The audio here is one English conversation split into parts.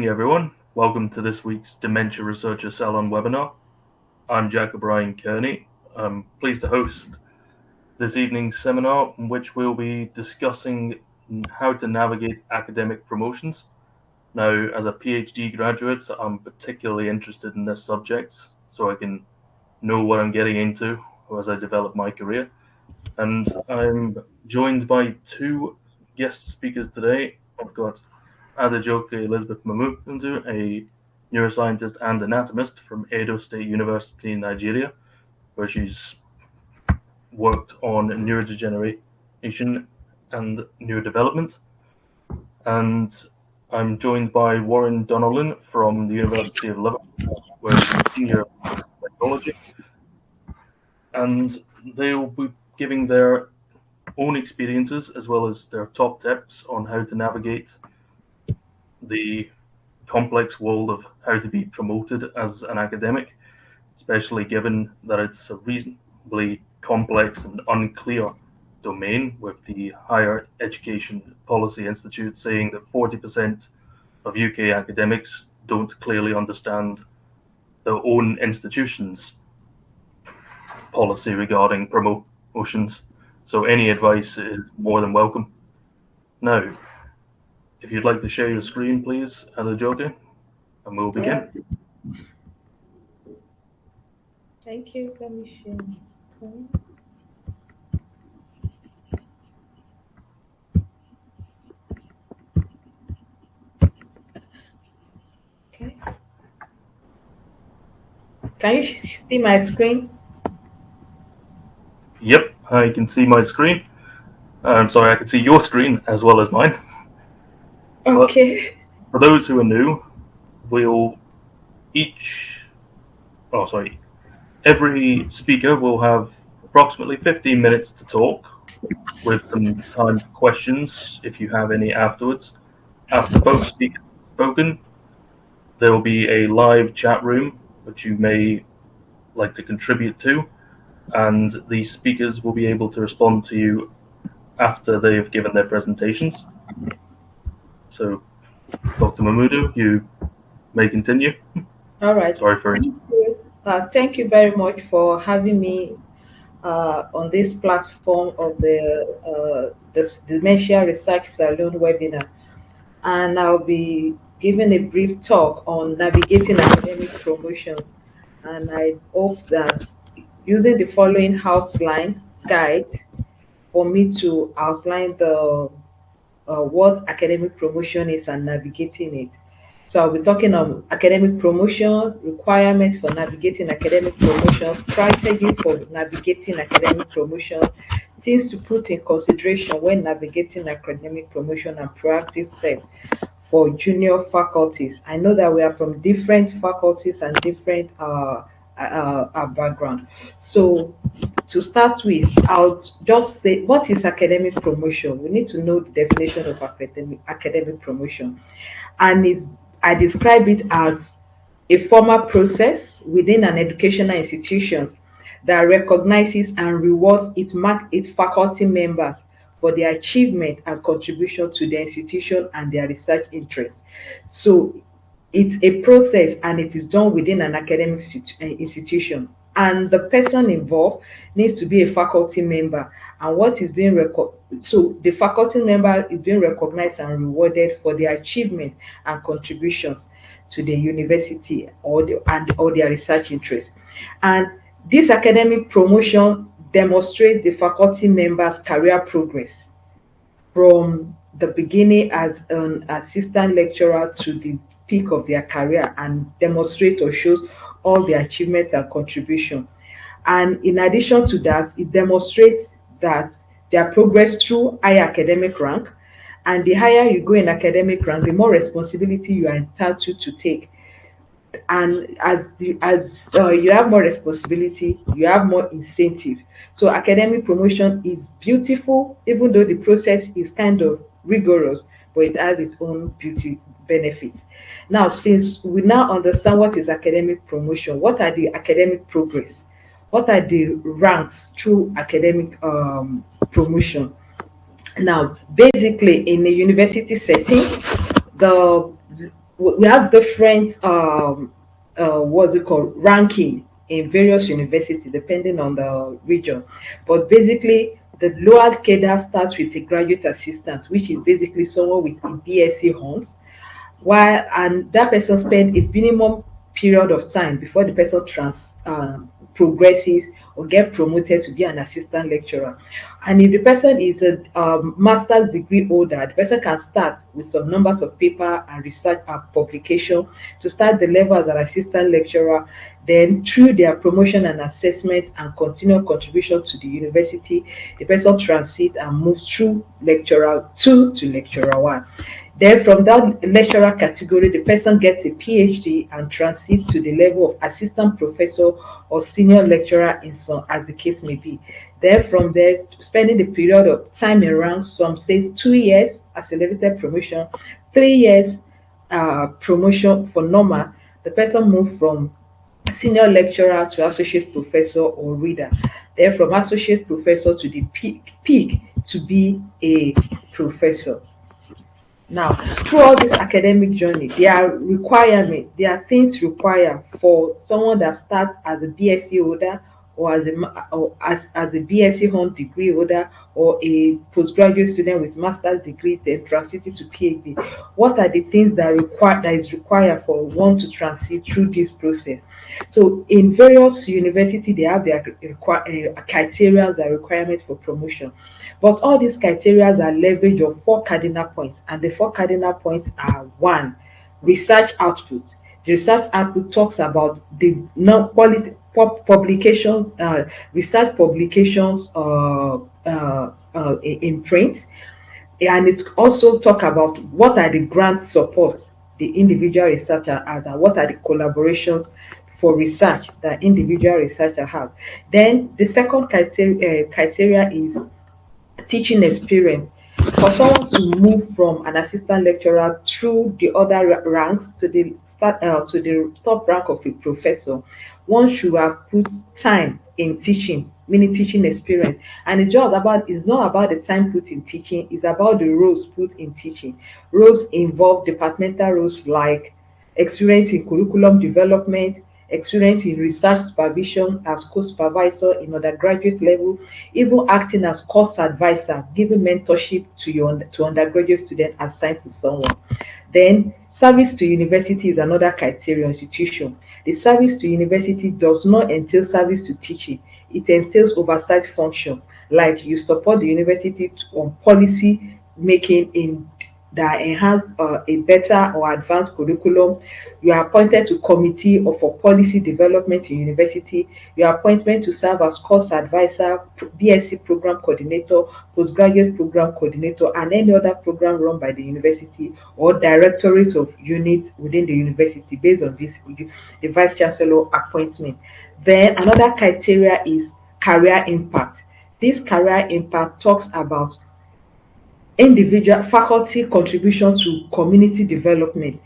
evening, everyone. Welcome to this week's Dementia Researcher Salon Webinar. I'm Dr OBrien-Cairney. I'm pleased to host this evening's seminar, in which we'll be discussing how to navigate academic promotions. Now, as a PhD graduate, I'm particularly interested in this subject, so I can know what I'm getting into as I develop my career. And I'm joined by two guest speakers today. I've got Adejoke Elizabeth Memudu, a neuroscientist and anatomist from Edo State University in Nigeria, where she's worked on neurodegeneration and neurodevelopment. And I'm joined by Warren Donnellan from the University of Liverpool, where she's a senior psychology. And they'll be giving their own experiences as well as their top tips on how to navigate the complex world of how to be promoted as an academic, especially given that it's a reasonably complex and unclear domain, with the Higher Education Policy Institute saying that 40% of UK academics don't clearly understand their own institution's policy regarding promotions. So any advice is more than welcome. Now, if you'd like to share your screen, please, Adejoke, and we'll begin. Yes. Thank you. Let me share my screen. Okay. Can you see my screen? Yep, I can see my screen. I'm sorry, I can see your screen as well as mine. Okay. But for those who are new, every speaker will have approximately 15 minutes to talk, with some time for questions if you have any afterwards. After both speakers have spoken, there will be a live chat room which you may like to contribute to, and the speakers will be able to respond to you after they've given their presentations. So, Dr. Memudu, you may continue. All right. Sorry for it. Thank you very much for having me on this platform of the Dementia Research Salon webinar. And I'll be giving a brief talk on navigating academic promotions. And I hope that using the following outline guide for me to outline the what academic promotion is and navigating it. So I'll be talking on academic promotion, requirements for navigating academic promotions, strategies for navigating academic promotions, things to put in consideration when navigating academic promotion, and proactive steps for junior faculties. I know that we are from different faculties and different background. So to start with, I'll just say, what is academic promotion? We need to know the definition of academic promotion. And I describe it as a formal process within an educational institution that recognizes and rewards its faculty members for their achievement and contribution to the institution and their research interests. So it's a process and it is done within an academic institution. And the person involved needs to be a faculty member. And what is being so the faculty member is being recognized and rewarded for their achievement and contributions to the university or their research interests. And this academic promotion demonstrates the faculty member's career progress from the beginning as an assistant lecturer to the peak of their career, and demonstrate or shows all the achievements and contribution. And in addition to that, it demonstrates that their progress through higher academic rank, and the higher you go in academic rank, the more responsibility you are entitled to take. And as you have more responsibility, you have more incentive. So academic promotion is beautiful, even though the process is kind of rigorous, but it has its own beauty benefits. Now, since we now understand what is academic promotion, what are the academic progress, what are the ranks through academic promotion? Now, basically, in a university setting, we have different what's it called, ranking in various universities depending on the region. But basically, the lower cadre starts with a graduate assistant, which is basically someone with a BSc honors, while and that person spend a minimum period of time before the person progresses or get promoted to be an assistant lecturer. And if the person is a master's degree holder, the person can start with some numbers of paper and research and publication to start the level as an assistant lecturer. Then through their promotion and assessment and continual contribution to the university, the person transit and moves through lecturer 2 to lecturer 1. Then from that lecturer category, the person gets a PhD and transit to the level of assistant professor or senior lecturer in some, as the case may be. Then from there, spending the period of time around, some say 2 years as elevated promotion, 3 years promotion for normal, the person moved from senior lecturer to associate professor or reader. Then from associate professor to the peak to be a professor. Now, through all this academic journey, there are things required for someone that starts as a BSc holder or as a BSc home degree holder or a postgraduate student with master's degree then transiting to PhD. What are the things that is required for one to transit through this process? So in various universities, they have their criteria and requirements for promotion. But all these criteria are leveraged on 4 cardinal points, and the 4 cardinal points are: 1, research output. The research output talks about the non-quality publications, research publications in print, and it's also talk about what are the grant supports the individual researcher has, and what are the collaborations for research that individual researcher has. Then the second criteria is teaching experience. For someone to move from an assistant lecturer through the other ranks to the top rank of a professor, one should have put time in teaching, meaning teaching experience. And it's not about the time put in teaching, it's about the roles put in teaching. Roles involve departmental roles like experience in curriculum development, experience in research supervision as co-supervisor in undergraduate level, even acting as course advisor, giving mentorship to undergraduate students assigned to someone. Then service to university is another criteria institution. The service to university does not entail service to teaching. It entails oversight function, like you support the university on policy making in that enhance a better or advanced curriculum. You are appointed to committee or for policy development in university. Your appointment to serve as course advisor, BSc program coordinator, postgraduate program coordinator, and any other program run by the university or directorate of units within the university based on this, the vice chancellor appointment. Then another criteria is career impact. This career impact talks about individual faculty contribution to community development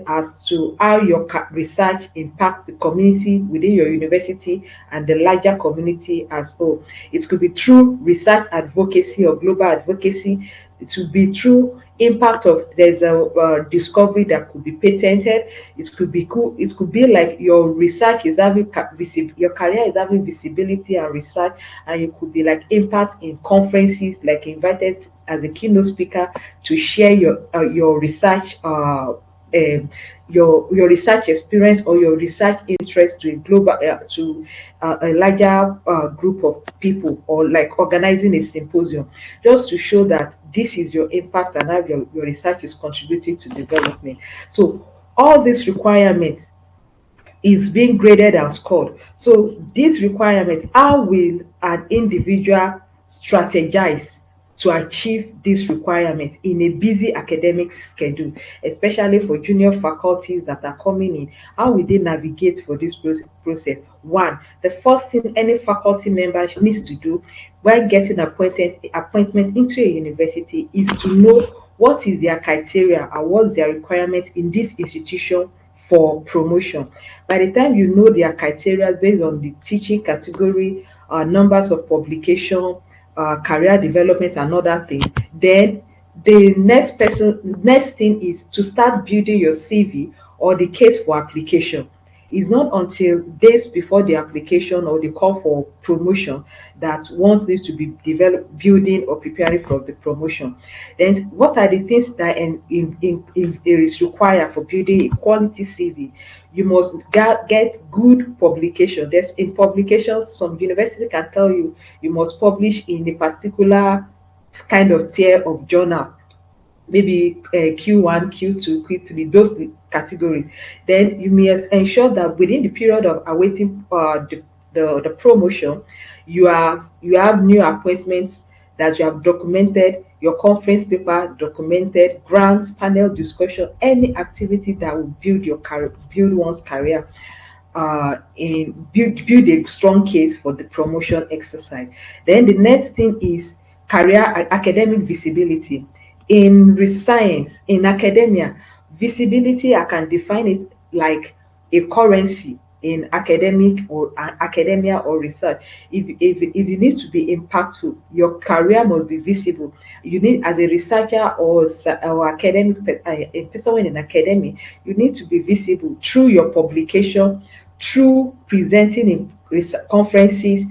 as to how your research impacts the community within your university and the larger community as whole. It could be through research advocacy or global advocacy. It could be through impact of there's a discovery that could be patented. It could be cool. It could be like your research is having your career is having visibility and research, and it could be like impact in conferences, like invited as a keynote speaker to share your research your research experience or your research interest to a global a larger group of people, or like organizing a symposium just to show that this is your impact and how your research is contributing to development. So all these requirements is being graded and scored. So these requirements, how will an individual strategize to achieve this requirement in a busy academic schedule, especially for junior faculties that are coming in? How will they navigate for this process? One, the first thing any faculty member needs to do when getting appointment into a university is to know what is their criteria and what's their requirement in this institution for promotion. By the time you know their criteria based on the teaching category, numbers of publication, career development and other things, then The next thing is to start building your CV or the case for application. It's not until days before the application or the call for promotion that one needs to be building or preparing for the promotion. Then what are the things that it is required for building a quality CV? You must get good publication. There's in publications, some university can tell you you must publish in a particular kind of tier of journal, maybe Q1, Q2, Q3, those categories. Then you must ensure that within the period of awaiting the promotion, you have new appointments that you have documented, your conference paper documented, grants, panel discussion, any activity that will build your career, build one's career, in build a strong case for the promotion exercise. Then the next thing is career academic visibility. In science, in academia, visibility, I can define it like a currency in academic or academia or research. If you need to be impactful, your career must be visible. You need, as a researcher or academic someone in academia, you need to be visible through your publication, through presenting in conferences,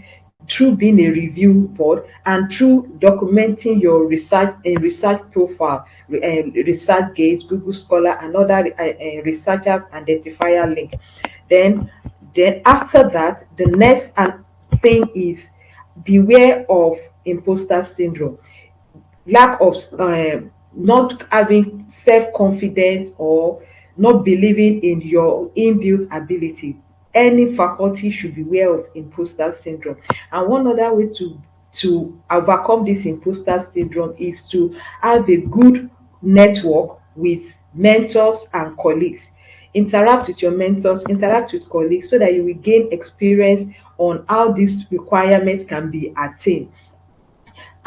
through being a review board, and through documenting your research and research profile, ResearchGate, Google Scholar, and other researchers identifier link. Then, then after that, the next thing is beware of imposter syndrome, lack of not having self-confidence or not believing in your inbuilt ability. Any faculty should beware of imposter syndrome. And one other way to overcome this imposter syndrome is to have a good network with mentors and colleagues. Interact with your mentors, interact with colleagues, so that you will gain experience on how these requirements can be attained.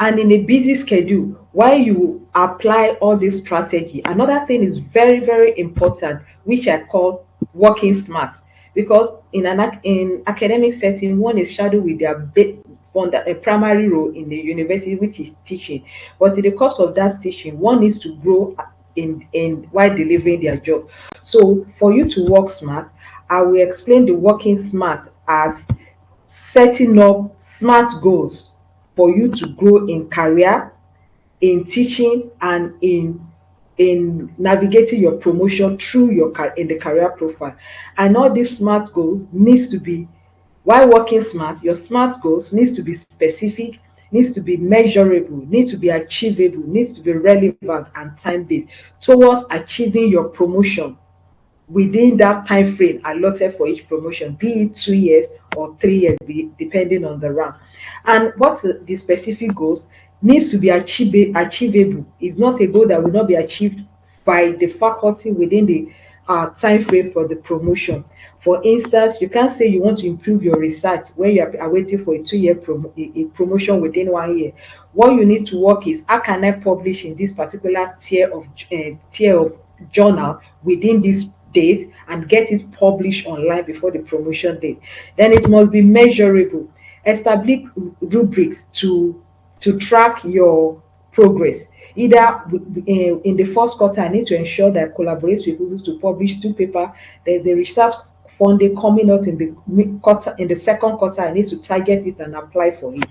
And in a busy schedule, while you apply all this strategy, another thing is very, very important, which I call working smart. Because in academic setting, one is shadowed with their a primary role in the university, which is teaching. But in the course of that teaching, one needs to grow in while delivering their job. So for you to work smart, I will explain the working smart as setting up smart goals for you to grow in career, in teaching, and in navigating your promotion through your in the career profile. And all these smart goals needs to be, while working smart, your smart goals needs to be specific, needs to be measurable, needs to be achievable, needs to be relevant and time based towards achieving your promotion within that time frame allotted for each promotion, be it 2 years or 3 years, depending on the rank. And what the specific goals needs to be achievable. Is not a goal that will not be achieved by the faculty within the time frame for the promotion. For instance, you can't say you want to improve your research when you are waiting for a 2 year a promotion within 1 year. What you need to work is, how can I publish in this particular tier of journal within this date and get it published online before the promotion date. Then it must be measurable. Establish rubrics to track your progress. Either in the first quarter, I need to ensure that I collaborate with people to publish 2 papers. There's a research funding coming out in the second quarter. I need to target it and apply for it.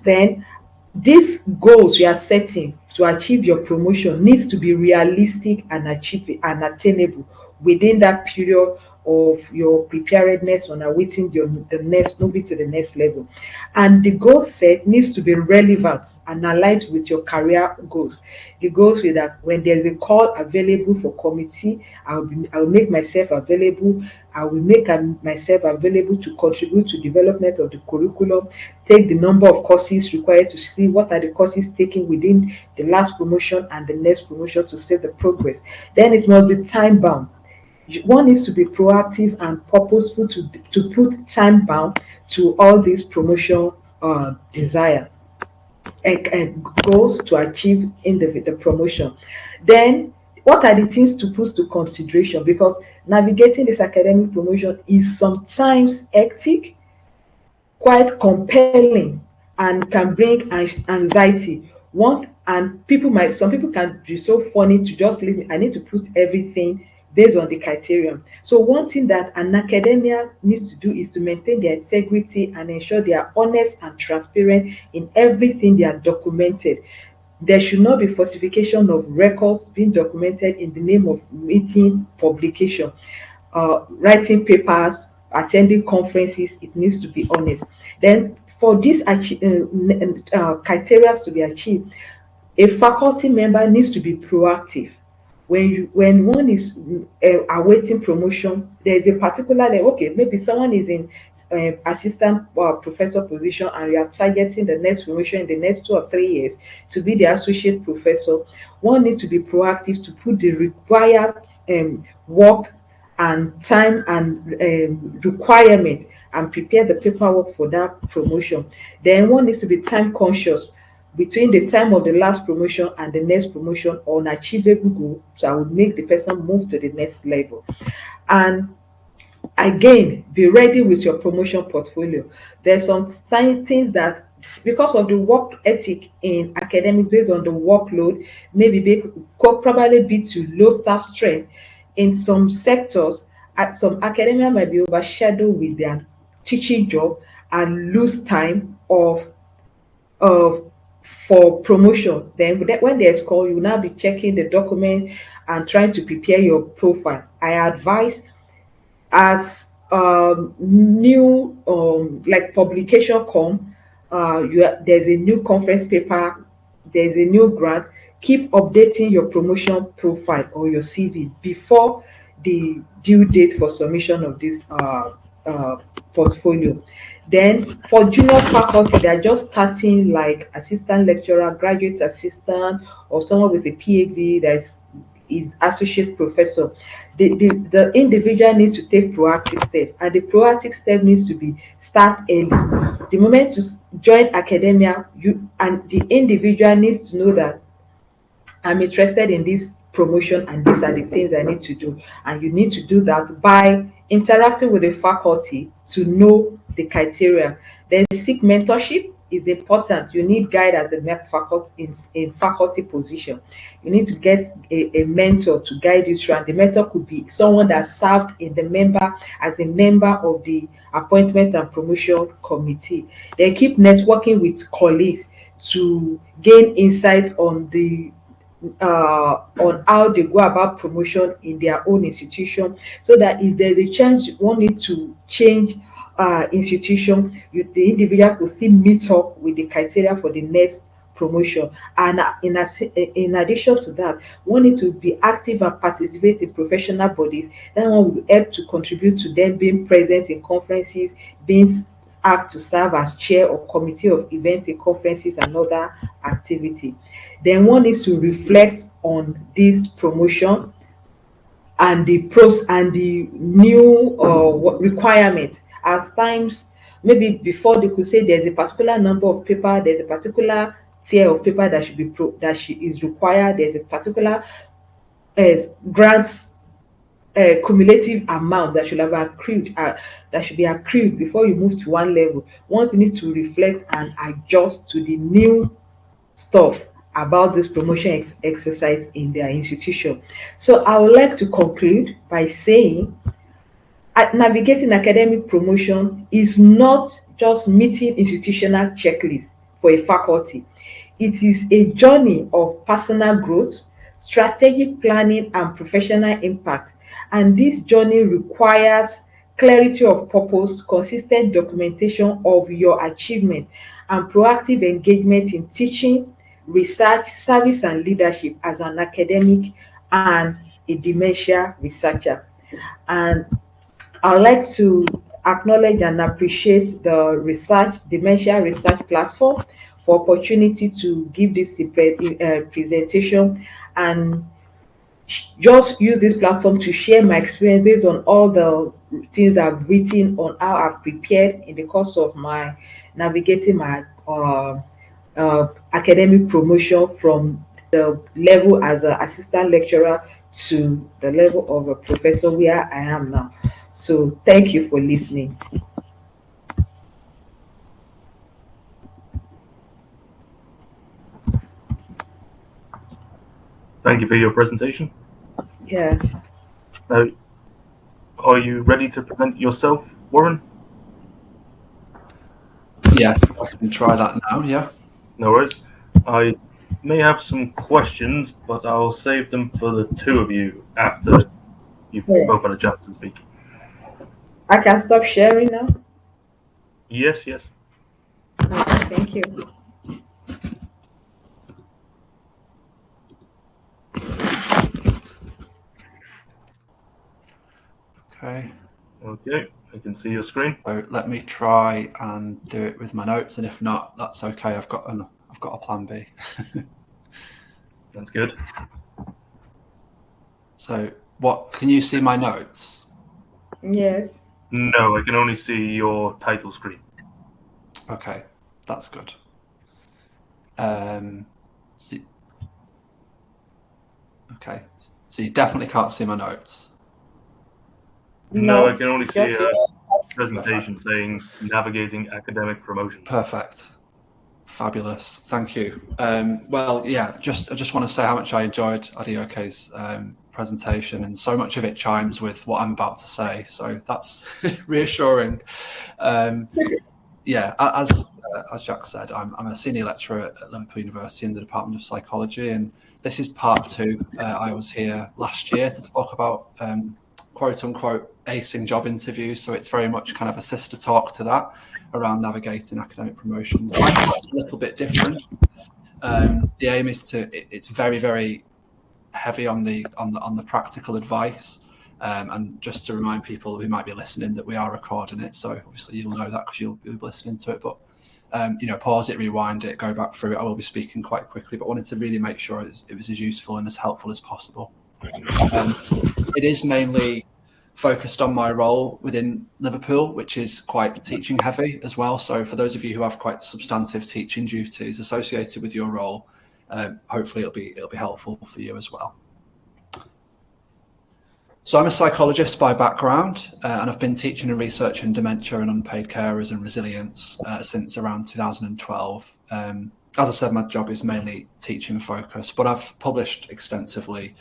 Then these goals you are setting to achieve your promotion needs to be realistic and attainable within that period of your preparedness on awaiting the next, moving to the next level. And the goal set needs to be relevant and aligned with your career goals. The goals with that, when there's a call available for committee, I will make myself available. I will make myself available to contribute to development of the curriculum, take the number of courses required to see what are the courses taken within the last promotion and the next promotion to see the progress. Then it must be time bound. One needs to be proactive and purposeful to put time bound to all these promotion desire and goals to achieve in the promotion. Then what are the things to put to consideration? Because navigating this academic promotion is sometimes hectic, quite compelling, and can bring anxiety. And some people can be so funny to just leave me. I need to put everything based on the criterion. So one thing that an academia needs to do is to maintain their integrity and ensure they are honest and transparent in everything they are documented. There should not be falsification of records being documented in the name of meeting publication, writing papers, attending conferences. It needs to be honest. Then for these criteria to be achieved, a faculty member needs to be proactive. When one is awaiting promotion, there is a particular okay, maybe someone is in assistant professor position, and you are targeting the next promotion in the next 2 or 3 years to be the associate professor. One needs to be proactive to put the required work and time and requirement, and prepare the paperwork for that promotion. Then one needs to be time conscious between the time of the last promotion and the next promotion on achievable goal, so I would make the person move to the next level. And again, be ready with your promotion portfolio. There's some things that, because of the work ethic in academics, based on the workload, could probably be to low staff strength in some sectors. Some academia might be overshadowed with their teaching job and lose time of for promotion. Then when there's call, you will now be checking the document and trying to prepare your profile. I advise, as new like publication come, there's a new conference paper, there's a new grant, keep updating your promotion profile or your CV before the due date for submission of this portfolio. Then for junior faculty, they're just starting, like assistant lecturer, graduate assistant, or someone with a PhD that is associate professor. The individual needs to take proactive step, and the proactive step needs to be start early. The moment you join academia, the individual needs to know that I'm interested in this promotion and these are the things I need to do. And you need to do that by interacting with the faculty to know the criteria. Then seek mentorship is important. You need guide as a faculty in faculty position. You need to get a mentor to guide you through, and the mentor could be someone that served in the member as a member of the appointment and promotion committee. Then keep networking with colleagues to gain insight on how they go about promotion in their own institution, so that if there's a chance you want need to change institution, the individual could still meet up with the criteria for the next promotion. And in addition to that, one needs to be active and participate in professional bodies. That one will help to contribute to them being present in conferences, being asked to serve as chair or committee of events in conferences and other activity. Then one needs to reflect on this promotion and the pros and the new requirement. As times, maybe before they could say there's a particular number of paper, there's a particular tier of paper that is required, there's a particular grants cumulative amount that should have accrued, that should be accrued before you move to one level. One needs to reflect and adjust to the new stuff about this promotion exercise in their institution. So I would like to conclude by saying navigating academic promotion is not just meeting institutional checklists for a faculty. It is a journey of personal growth, strategic planning, and professional impact. And this journey requires clarity of purpose, consistent documentation of your achievement, and proactive engagement in teaching, research, service, and leadership as an academic and a dementia researcher. And I would like to acknowledge and appreciate the Dementia Research Platform for opportunity to give this presentation, and just use this platform to share my experience based on all the things I've written on how I've prepared in the course of my navigating my academic promotion from the level as an assistant lecturer to the level of a professor where I am now. So thank you for listening. Thank you for your presentation. Yeah. Now, are you ready to present yourself, Warren? Yeah, I can try that now, yeah. No worries. I may have some questions, but I'll save them for the two of you after you've Yeah. both had a chance to speak. I can stop sharing now. Yes, yes. Okay, thank you. Okay, Okay, I can see your screen. so let me try and do it with my notes, and if not, that's okay. I've got a plan B. That's good. So, what can you see my notes? Yes. No, I can only see your title screen. Okay, that's good. Okay, so you definitely can't see my notes. No, I can only see just a presentation saying navigating academic promotion. Perfect. Fabulous. Thank you. Well, yeah, I just want to say how much I enjoyed Adejoke's presentation, and so much of it chimes with what I'm about to say. So that's reassuring. Yeah, as Jack said, I'm a senior lecturer at Liverpool University in the Department of Psychology, and this is part two. I was here last year to talk about quote unquote acing job interviews. So it's very much kind of a sister talk to that around navigating academic promotions. My talk's a little bit different. The aim is it's very, very heavy on the practical advice. And just to remind people who might be listening that we are recording it, so obviously you'll know that because you'll be listening to it. But pause it, rewind it, go back through it. I will be speaking quite quickly, but wanted to really make sure it was as useful and as helpful as possible. It is mainly focused on my role within Liverpool, which is quite teaching heavy as well. So for those of you who have quite substantive teaching duties associated with your role, hopefully it'll be helpful for you as well. So I'm a psychologist by background, and I've been teaching and researching dementia and unpaid carers and resilience since around 2012. As I said, my job is mainly teaching focused, but I've published extensively,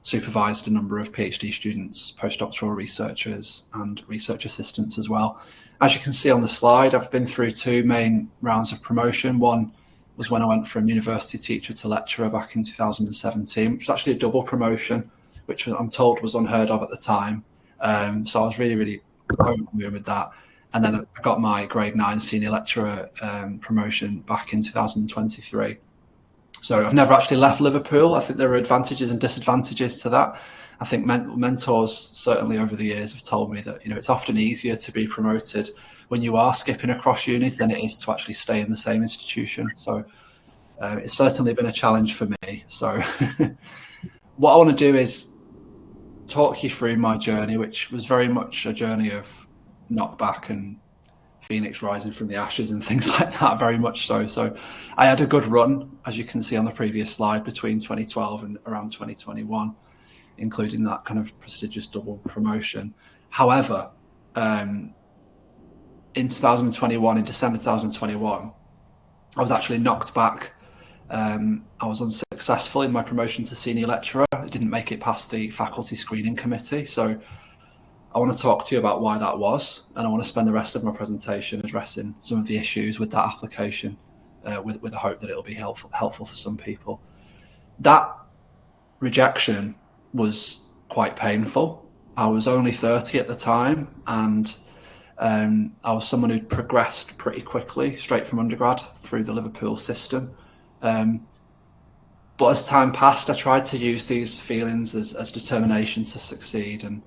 supervised a number of PhD students, postdoctoral researchers, and research assistants as well. As you can see on the slide, I've been through two main rounds of promotion. One was when I went from university teacher to lecturer back in 2017, which was actually a double promotion, which I'm told was unheard of at the time. So I was really, really over the moon with that. And then I got my grade 9 senior lecturer promotion back in 2023. So I've never actually left Liverpool. I think there are advantages and disadvantages to that. I think mentors certainly over the years have told me that it's often easier to be promoted when you are skipping across unis than it is to actually stay in the same institution. So it's certainly been a challenge for me. So what I want to do is talk you through my journey, which was very much a journey of knockback and Phoenix rising from the ashes and things like that, very much so. So I had a good run, as you can see on the previous slide, between 2012 and around 2021, including that kind of prestigious double promotion. However, in 2021, in December 2021, I was actually knocked back. I was unsuccessful in my promotion to senior lecturer. I didn't make it past the faculty screening committee. So I want to talk to you about why that was, and I want to spend the rest of my presentation addressing some of the issues with that application, with the hope that it'll be helpful for some people. That rejection was quite painful. I was only 30 at the time, and I was someone who'd progressed pretty quickly, straight from undergrad through the Liverpool system. But as time passed, I tried to use these feelings as determination to succeed. And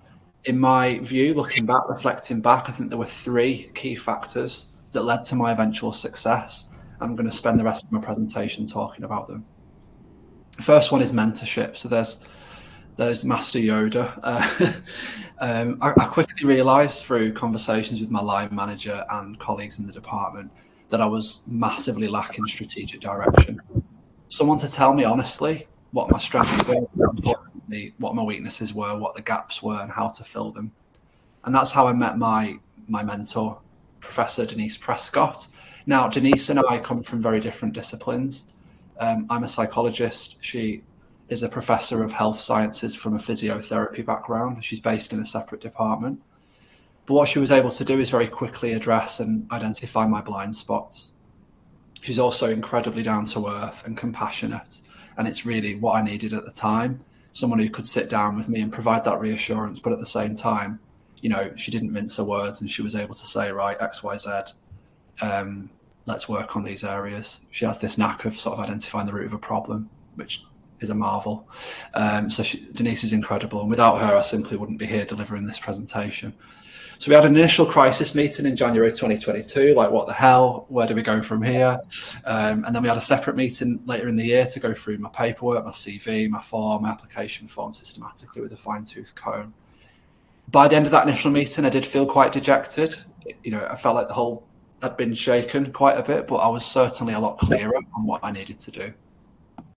in my view, looking back, reflecting back, I think there were three key factors that led to my eventual success. I'm going to spend the rest of my presentation talking about them. The first one is mentorship. So there's Master Yoda. I quickly realised through conversations with my line manager and colleagues in the department that I was massively lacking strategic direction. Someone to tell me honestly what my strengths were, what my weaknesses were, what the gaps were, and how to fill them. And that's how I met my mentor, Professor Denise Prescott. Now, Denise and I come from very different disciplines. I'm a psychologist. She is a professor of health sciences from a physiotherapy background. She's based in a separate department. But what she was able to do is very quickly address and identify my blind spots. She's also incredibly down to earth and compassionate. And it's really what I needed at the time. Someone who could sit down with me and provide that reassurance, but at the same time, you know, she didn't mince her words and she was able to say, right, X, Y, Z, let's work on these areas. She has this knack of sort of identifying the root of a problem, which is a marvel. Denise is incredible. And without her, I simply wouldn't be here delivering this presentation. So we had an initial crisis meeting in January 2022, like what the hell, where do we go from here? And then we had a separate meeting later in the year to go through my paperwork, my CV, my form, my application form systematically with a fine-tooth comb. By the end of that initial meeting, I did feel quite dejected. You know, I felt like the whole had been shaken quite a bit, but I was certainly a lot clearer on what I needed to do.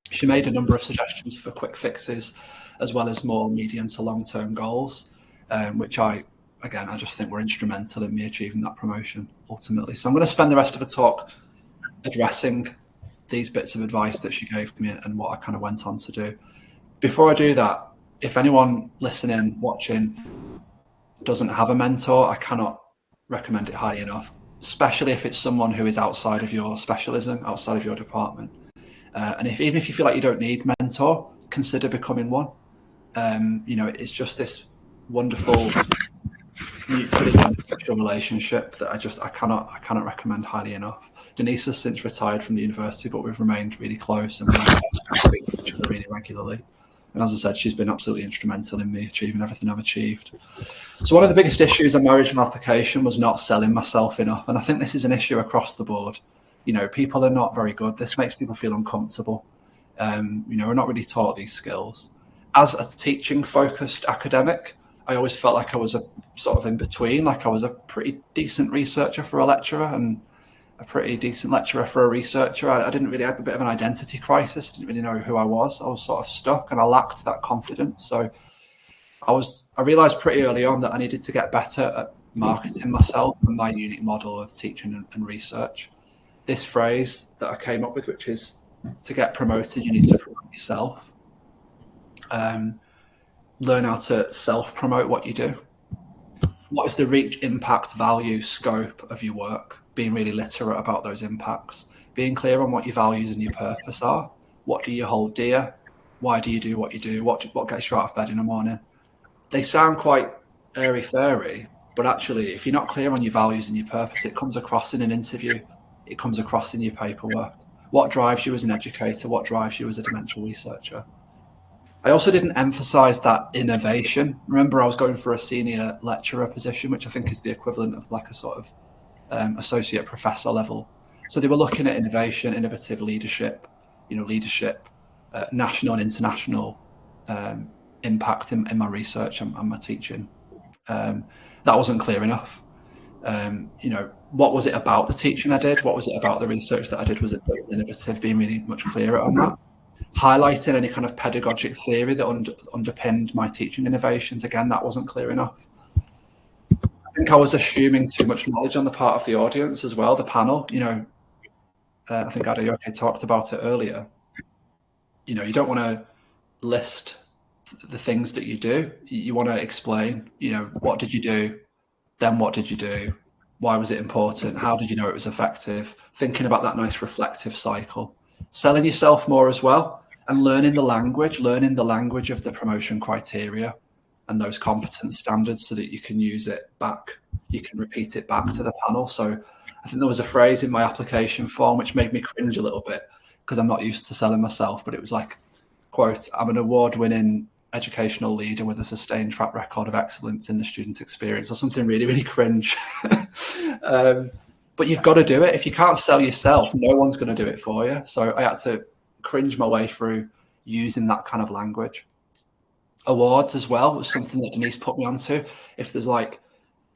She made a number of suggestions for quick fixes, as well as more medium to long-term goals, which I just think were instrumental in me achieving that promotion ultimately. So I'm going to spend the rest of the talk addressing these bits of advice that she gave me and what I kind of went on to do. Before I do that, if anyone listening, watching, doesn't have a mentor, I cannot recommend it highly enough, especially if it's someone who is outside of your specialism, outside of your department. And even if you feel like you don't need a mentor, consider becoming one. You know, it's just this wonderful mutually beneficial relationship that I cannot recommend highly enough. Denise has since retired from the university, but we've remained really close and we speak to each other really regularly. And as I said, she's been absolutely instrumental in me achieving everything I've achieved. So one of the biggest issues in my original application was not selling myself enough. And I think this is an issue across the board. You know, people are not very good. This makes people feel uncomfortable. You know, we're not really taught these skills. As a teaching focused academic, I always felt like I was a sort of in between, like I was a pretty decent researcher for a lecturer and a pretty decent lecturer for a researcher. I didn't really have a bit of an identity crisis. I didn't really know who I was. I was sort of stuck and I lacked that confidence. So I realized pretty early on that I needed to get better at marketing myself and my unique model of teaching and research. This phrase that I came up with, which is to get promoted, you need to promote yourself. Learn how to self-promote what you do. What is the reach, impact, value, scope of your work? Being really literate about those impacts. Being clear on what your values and your purpose are. What do you hold dear? Why do you do what you do? What gets you out of bed in the morning? They sound quite airy-fairy, but actually, if you're not clear on your values and your purpose, it comes across in an interview. It comes across in your paperwork. What drives you as an educator? What drives you as a dementia researcher? I also didn't emphasize that innovation. Remember, I was going for a senior lecturer position, which I think is the equivalent of like a sort of associate professor level. So they were looking at innovation, innovative leadership, you know, national and international impact in my research and my teaching. That wasn't clear enough. You know, what was it about the teaching I did? What was it about the research that I did? Was it innovative? Being really much clearer on that. Highlighting any kind of pedagogic theory that underpinned my teaching innovations. Again, that wasn't clear enough. I think I was assuming too much knowledge on the part of the audience as well, the panel. You know, I think Adejoke talked about it earlier. You know, you don't want to list the things that you do. You want to explain, you know, what did you do? Then what did you do? Why was it important? How did you know it was effective? Thinking about that nice reflective cycle. Selling yourself more as well, and learning the language of the promotion criteria and those competence standards so that you can use it back. You can repeat it back to the panel. So I think there was a phrase in my application form which made me cringe a little bit because I'm not used to selling myself, but it was like, quote, I'm an award-winning educational leader with a sustained track record of excellence in the student experience, or something really, really cringe. But you've got to do it. If you can't sell yourself, no one's going to do it for you. So I had to cringe my way through using that kind of language. Awards as well was something that Denise put me onto. If there's like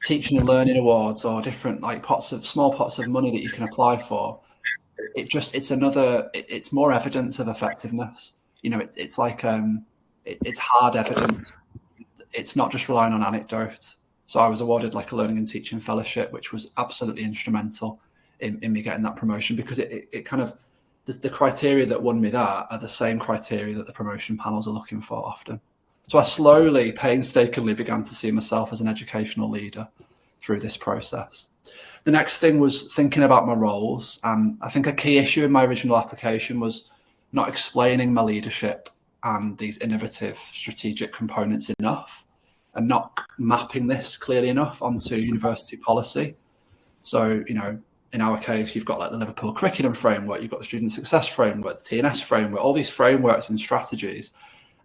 teaching and learning awards or different like small pots of money that you can apply for, it's more evidence of effectiveness. You know, it's like it's hard evidence. It's not just relying on anecdotes. So I was awarded like a learning and teaching fellowship, which was absolutely instrumental in me getting that promotion, because it kind of the criteria that won me that are the same criteria that the promotion panels are looking for often. So I slowly, painstakingly began to see myself as an educational leader through this process. The next thing was thinking about my roles. And I think a key issue in my original application was not explaining my leadership and these innovative strategic components enough, and not mapping this clearly enough onto university policy. So, you know, in our case, you've got like the Liverpool curriculum framework, you've got the student success framework, the TNS framework, all these frameworks and strategies.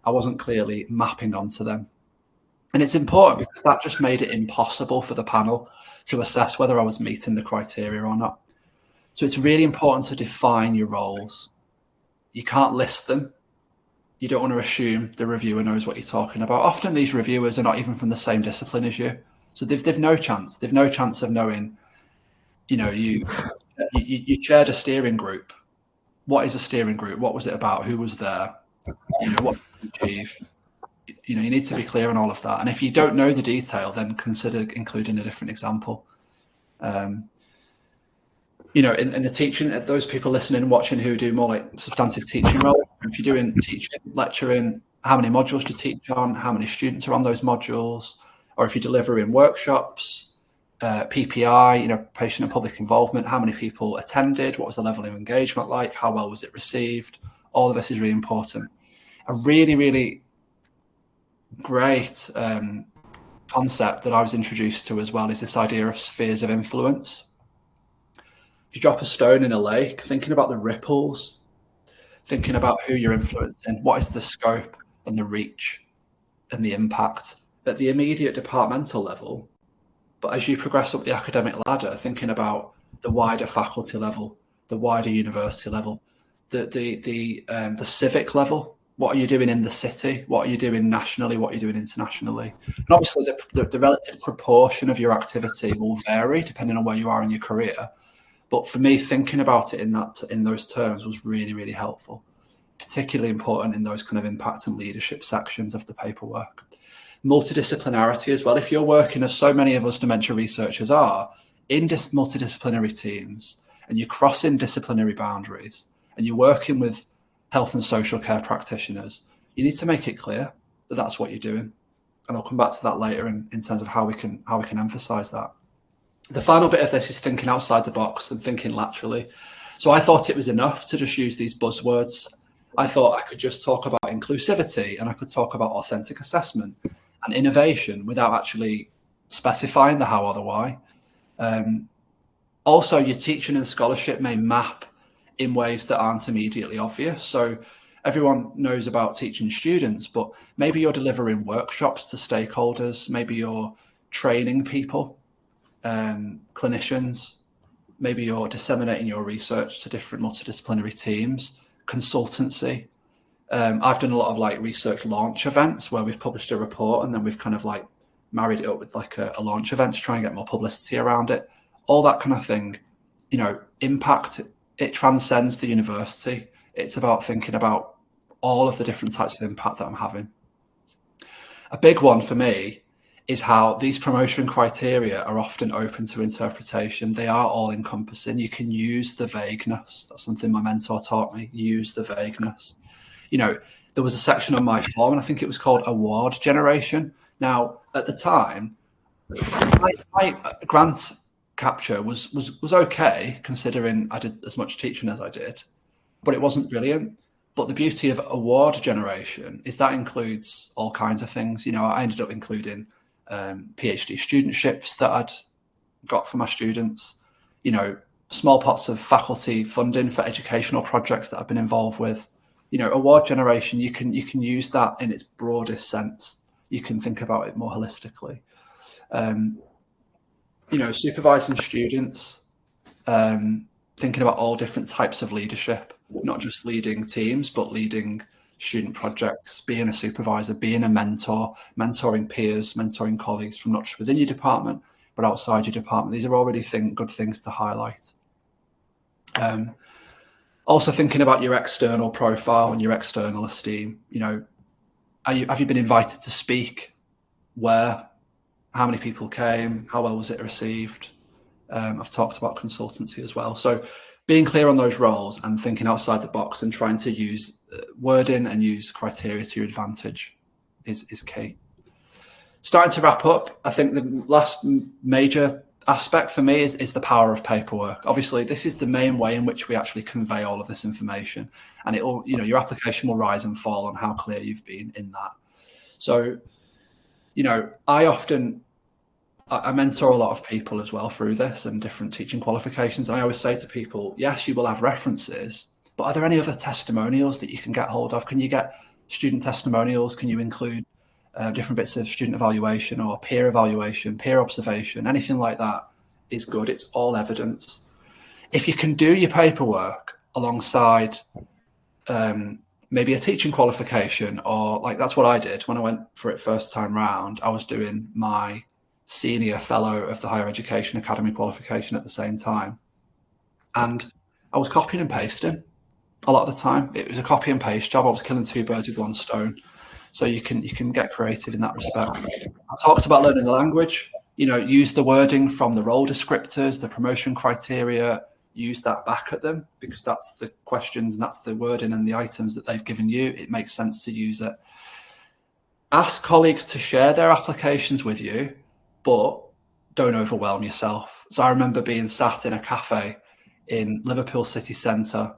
I wasn't clearly mapping onto them. And it's important because that just made it impossible for the panel to assess whether I was meeting the criteria or not. So it's really important to define your roles. You can't list them. You don't want to assume the reviewer knows what you're talking about. Often these reviewers are not even from the same discipline as you. So they've no chance. They've no chance of knowing, you know, you chaired a steering group. What is a steering group? What was it about? Who was there? You know, what did you achieve? You know, you need to be clear on all of that. And if you don't know the detail, then consider including a different example. You know, in the teaching, those people listening and watching who do more like substantive teaching role, if you're doing teaching, lecturing, how many modules do you teach on, how many students are on those modules, or if you're delivering workshops, PPI, you know, patient and public involvement, how many people attended, what was the level of engagement like, how well was it received? All of this is really important. A really, really great concept that I was introduced to as well is this idea of spheres of influence. If you drop a stone in a lake, thinking about the ripples, thinking about who you're influencing, what is the scope and the reach and the impact at the immediate departmental level. But as you progress up the academic ladder, thinking about the wider faculty level, the wider university level, the civic level. What are you doing in the city? What are you doing nationally? What are you doing internationally? And obviously the relative proportion of your activity will vary depending on where you are in your career. But for me, thinking about it in those terms was really, really helpful, particularly important in those kind of impact and leadership sections of the paperwork. Multidisciplinarity as well. If you're working, as so many of us dementia researchers are, in multidisciplinary teams, and you're crossing disciplinary boundaries, and you're working with health and social care practitioners, you need to make it clear that that's what you're doing. And I'll come back to that later in terms of how we can emphasize that. The final bit of this is thinking outside the box and thinking laterally. So I thought it was enough to just use these buzzwords. I thought I could just talk about inclusivity and I could talk about authentic assessment and innovation without actually specifying the how or the why. Also, your teaching and scholarship may map in ways that aren't immediately obvious. So everyone knows about teaching students, but maybe you're delivering workshops to stakeholders, maybe you're training people, clinicians, maybe you're disseminating your research to different multidisciplinary teams, consultancy. I've done a lot of like research launch events where we've published a report and then we've kind of like married it up with like a launch event to try and get more publicity around it. All that kind of thing, you know, impact, it transcends the university. It's about thinking about all of the different types of impact that I'm having. A big one for me is how these promotion criteria are often open to interpretation. They are all encompassing. You can use the vagueness. That's something my mentor taught me, use the vagueness. You know, there was a section on my form and I think it was called award generation. Now, at the time, my grant capture was okay, considering I did as much teaching as I did, but it wasn't brilliant. But the beauty of award generation is that includes all kinds of things. You know, I ended up including PhD studentships that I'd got for my students, you know, small pots of faculty funding for educational projects that I've been involved with. You know, award generation, you can use that in its broadest sense. You can think about it more holistically. You know, supervising students, thinking about all different types of leadership, not just leading teams, but leading student projects, being a supervisor, being a mentor, mentoring peers, mentoring colleagues from not just within your department, but outside your department. These are already good things to highlight. Also thinking about your external profile and your external esteem. You know, have you been invited to speak? Where? How many people came? How well was it received? I've talked about consultancy as well. So being clear on those roles and thinking outside the box and trying to use wording and use criteria to your advantage is key. Starting to wrap up, I think the last major aspect for me is the power of paperwork. Obviously, this is the main way in which we actually convey all of this information, and it will, your application will rise and fall on how clear you've been in that. So, I mentor a lot of people as well through this and different teaching qualifications. And I always say to people, yes, you will have references, but are there any other testimonials that you can get hold of? Can you get student testimonials? Can you include different bits of student evaluation or peer evaluation, peer observation? Anything like that is good. It's all evidence. If you can do your paperwork alongside maybe a teaching qualification, or like that's what I did when I went for it first time round. I was doing my senior fellow of the Higher Education Academy qualification at the same time, and I was copying and pasting a lot of the time. It was a copy and paste job. I was killing two birds with one stone. So you can get creative in that respect. I talked about learning the language. Use the wording from the role descriptors, the promotion criteria. Use that back at them, because that's the questions and that's the wording and the items that they've given you. It makes sense to use it. Ask colleagues to share their applications with you, but don't overwhelm yourself. So I remember being sat in a cafe in Liverpool city centre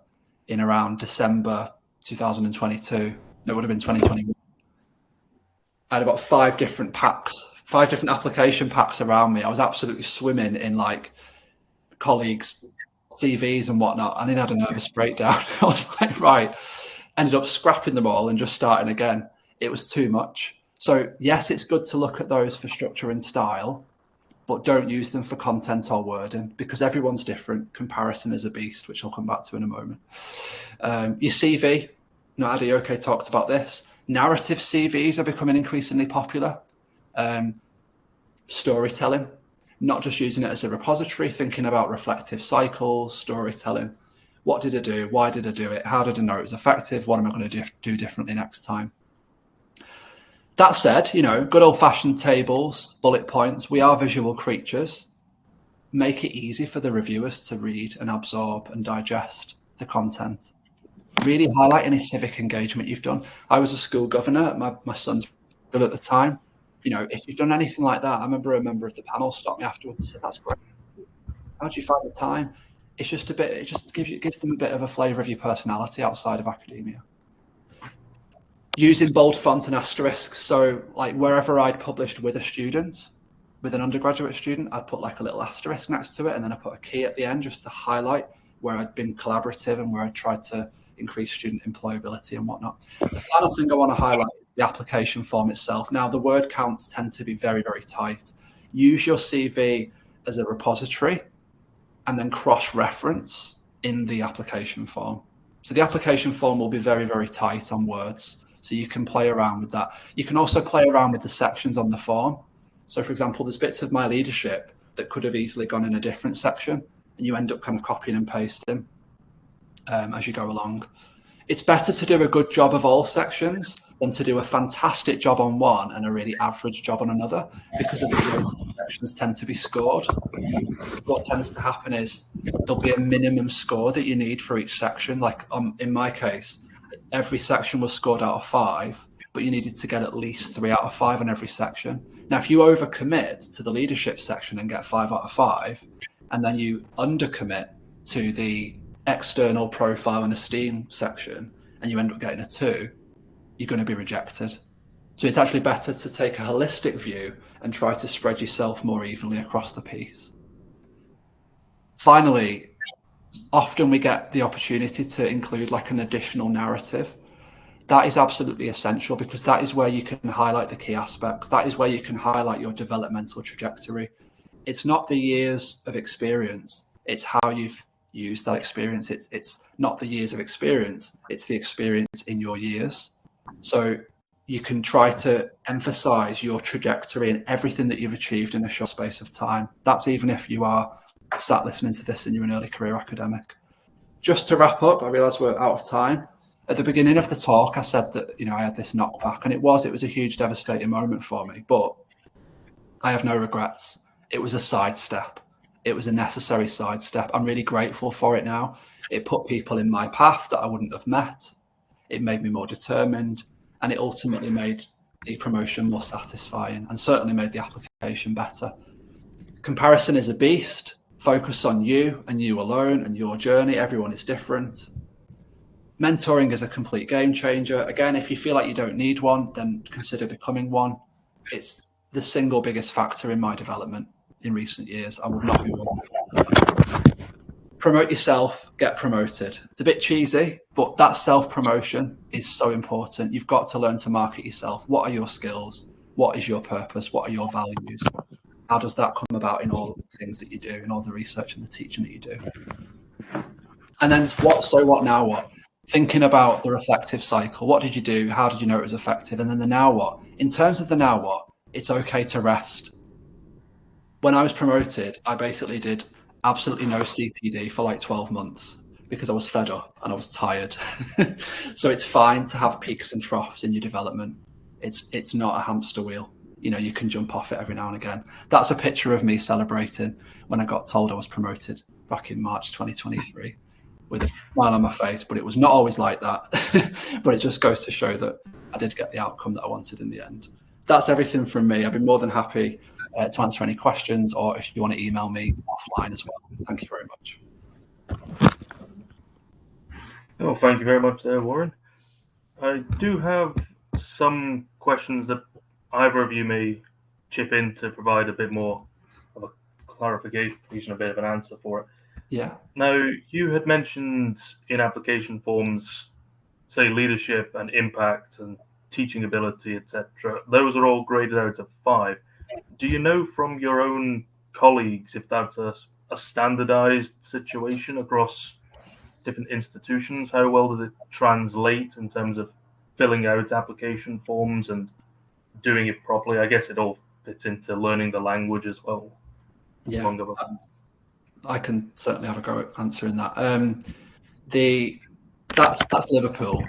in around December 2022. It would have been 2021. I had about 5 different application packs around me. I was absolutely swimming in like colleagues' CVs and whatnot. I nearly had a nervous breakdown. I was like, right, ended up scrapping them all and just starting again. It was too much. So yes, it's good to look at those for structure and style, but don't use them for content or wording, because everyone's different. Comparison is a beast, which I'll come back to in a moment. Your CV, Adejoke talked about this. Narrative CVs are becoming increasingly popular. Storytelling, not just using it as a repository, thinking about reflective cycles, storytelling. What did I do? Why did I do it? How did I know it was effective? What am I going to do differently next time? That said, good old-fashioned tables, bullet points. We are visual creatures. Make it easy for the reviewers to read and absorb and digest the content. Really highlight any civic engagement you've done. I was a school governor at my son's school at the time. If you've done anything like that, I remember a member of the panel stopped me afterwards and said, "That's great. How do you find the time?" It's just a bit. It just gives them a bit of a flavour of your personality outside of academia. Using bold font and asterisks. So, like wherever I'd published with a student, with an undergraduate student, I'd put like a little asterisk next to it, and then I put a key at the end just to highlight where I'd been collaborative and where I tried to increase student employability and whatnot. The final thing I want to highlight is the application form itself. Now, the word counts tend to be very, very tight. Use your CV as a repository and then cross-reference in the application form. So the application form will be very, very tight on words. So you can play around with that. You can also play around with the sections on the form. So for example, there's bits of my leadership that could have easily gone in a different section, and you end up kind of copying and pasting as you go along. It's better to do a good job of all sections than to do a fantastic job on one and a really average job on another, because of the way sections tend to be scored. What tends to happen is there'll be a minimum score that you need for each section. Like in my case, every section was scored out of 5, but you needed to get at least 3 out of 5 on every section. Now, if you overcommit to the leadership section and get 5 out of 5, and then you undercommit to the external profile and esteem section, and you end up getting a 2, you're going to be rejected. So it's actually better to take a holistic view and try to spread yourself more evenly across the piece. Finally, often we get the opportunity to include like an additional narrative. That is absolutely essential, because that is where you can highlight the key aspects. That is where you can highlight your developmental trajectory. It's not the years of experience, it's how you've used that experience. It's not the years of experience, it's the experience in your years. So you can try to emphasize your trajectory and everything that you've achieved in a short space of time. That's even if you are sat listening to this and you're an early career academic. Just to wrap up, I realize we're out of time. At the beginning of the talk, I said that, I had this knockback, and it was a huge devastating moment for me, but I have no regrets. It was a sidestep. it was a necessary sidestep. I'm really grateful for it now. It put people in my path that I wouldn't have met. It made me more determined, and it ultimately made the promotion more satisfying and certainly made the application better. Comparison is a beast. Focus on you and you alone and your journey. Everyone is different. Mentoring is a complete game changer. Again, if you feel like you don't need one, then consider becoming one. It's the single biggest factor in my development in recent years. I would not be one. Promote yourself, get promoted. It's a bit cheesy, but that self-promotion is so important. You've got to learn to market yourself. What are your skills? What is your purpose? What are your values? How does that come about in all the things that you do, in all the research and the teaching that you do? And then what now what? Thinking about the reflective cycle. What did you do? How did you know it was effective? And then the now what? In terms of the now what, it's okay to rest. When I was promoted, I basically did absolutely no CPD for like 12 months because I was fed up and I was tired. So it's fine to have peaks and troughs in your development. It's not a hamster wheel. You know, you can jump off it every now and again. That's a picture of me celebrating when I got told I was promoted back in March 2023 with a smile on my face, but it was not always like that. But it just goes to show that I did get the outcome that I wanted in the end. That's everything from me. I'd be more than happy to answer any questions, or if you want to email me offline as well. Thank you very much. Oh, thank you very much there, Warren. I do have some questions that either of you may chip in to provide a bit more of a clarification, a bit of an answer for it. Yeah. Now, you had mentioned in application forms, say, leadership and impact and teaching ability, etc. Those are all graded out of 5. Do you know from your own colleagues if that's a standardized situation across different institutions? How well does it translate in terms of filling out application forms and doing it properly? I guess it all fits into learning the language as well. Yeah, I can certainly have a go at answering that. That's Liverpool,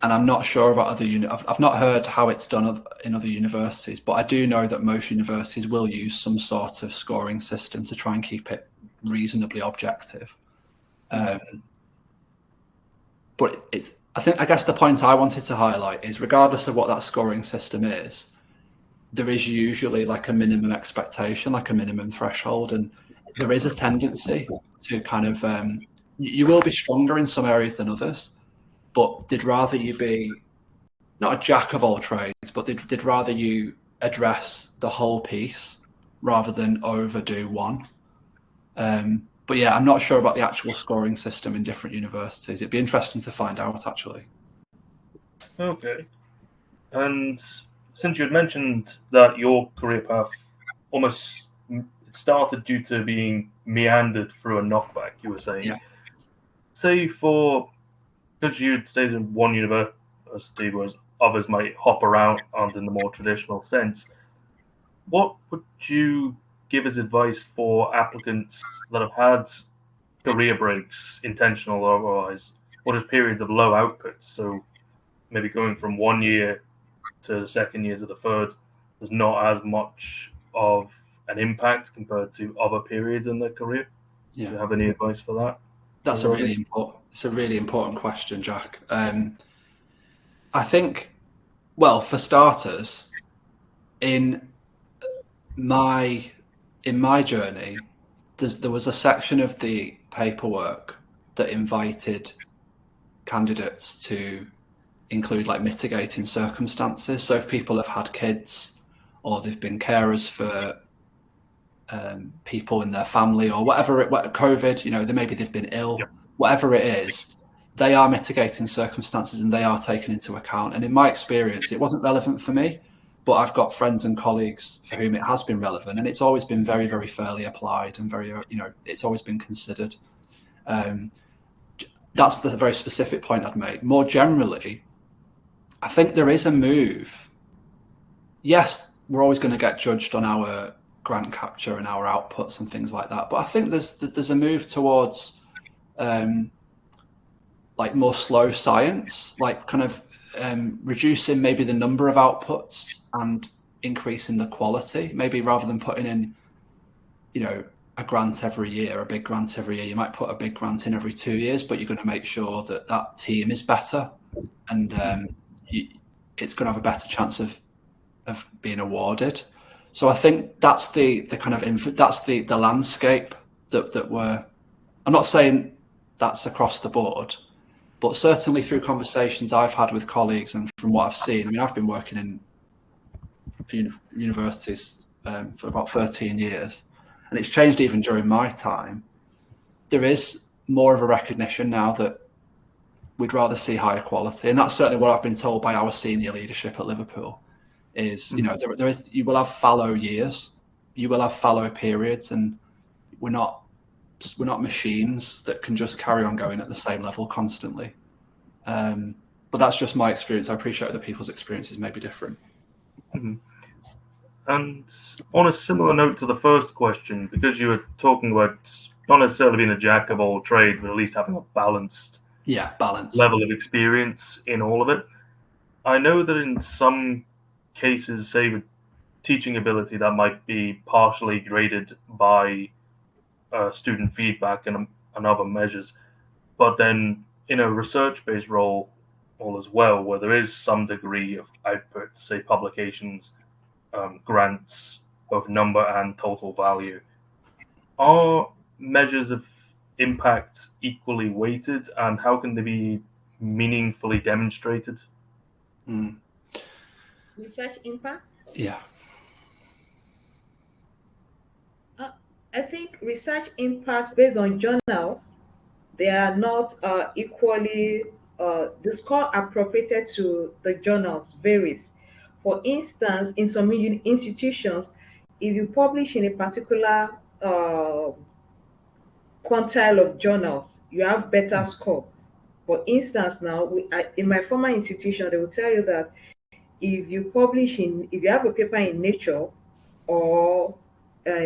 and I'm not sure about other I've not heard how it's done in other universities, but I do know that most universities will use some sort of scoring system to try and keep it reasonably objective. But I guess the point I wanted to highlight is, regardless of what that scoring system is, there is usually like a minimum expectation, like a minimum threshold, and there is a tendency to kind of you will be stronger in some areas than others, but they'd rather you be not a jack of all trades, but they'd rather you address the whole piece rather than overdo one. But yeah, I'm not sure about the actual scoring system in different universities. It'd be interesting to find out, actually. Okay. And since you had mentioned that your career path almost started due to being meandered through a knockback, you were saying. Yeah. Say because you'd stayed in one university, whereas others might hop around in the more traditional sense, what would you give as advice for applicants that have had career breaks, intentional or otherwise, or just periods of low outputs? So maybe going from 1 year to the second year to the third, there's not as much of an impact compared to other periods in their career. Yeah. Do you have any advice for that? That's a really important question, Jack. I think, well, for starters, in my journey, there was a section of the paperwork that invited candidates to include like mitigating circumstances. So if people have had kids, or they've been carers for people in their family, or whatever COVID, maybe they've been ill, Yep. Whatever it is, they are mitigating circumstances and they are taken into account. And in my experience, it wasn't relevant for me, but I've got friends and colleagues for whom it has been relevant, and it's always been very, very fairly applied and very, it's always been considered. That's the very specific point I'd make. More generally, I think there is a move. Yes, we're always going to get judged on our grant capture and our outputs and things like that, but I think there's a move towards like more slow science, like kind of reducing maybe the number of outputs and increasing the quality, maybe rather than putting in, a grant every year, a big grant every year. You might put a big grant in every 2 years, but you're going to make sure that that team is better, and it's going to have a better chance of being awarded. So I think that's the kind of that's the landscape that we're. I'm not saying that's across the board, but certainly through conversations I've had with colleagues and from what I've seen. I mean, I've been working in universities for about 13 years, and it's changed even during my time. There is more of a recognition now that we'd rather see higher quality, and that's certainly what I've been told by our senior leadership at Liverpool. Is there is you will have fallow years, you will have fallow periods, and we're not machines that can just carry on going at the same level constantly. But that's just my experience. I appreciate other people's experiences may be different. Mm-hmm. And on a similar note to the first question, because you were talking about not necessarily being a jack of all trades, but at least having a balanced level of experience in all of it, I know that in some cases, say with teaching ability, that might be partially graded by student feedback and other measures. But then in a research-based role as well, where there is some degree of output, say publications, grants, both number and total value, are measures of impact equally weighted, and how can they be meaningfully demonstrated? Research impact? Yeah. I think research impacts based on journals, they are not equally, the score appropriated to the journals varies. For instance, in some institutions, if you publish in a particular quantile of journals, you have better score. For instance, now in my former institution, they will tell you that if you have a paper in Nature or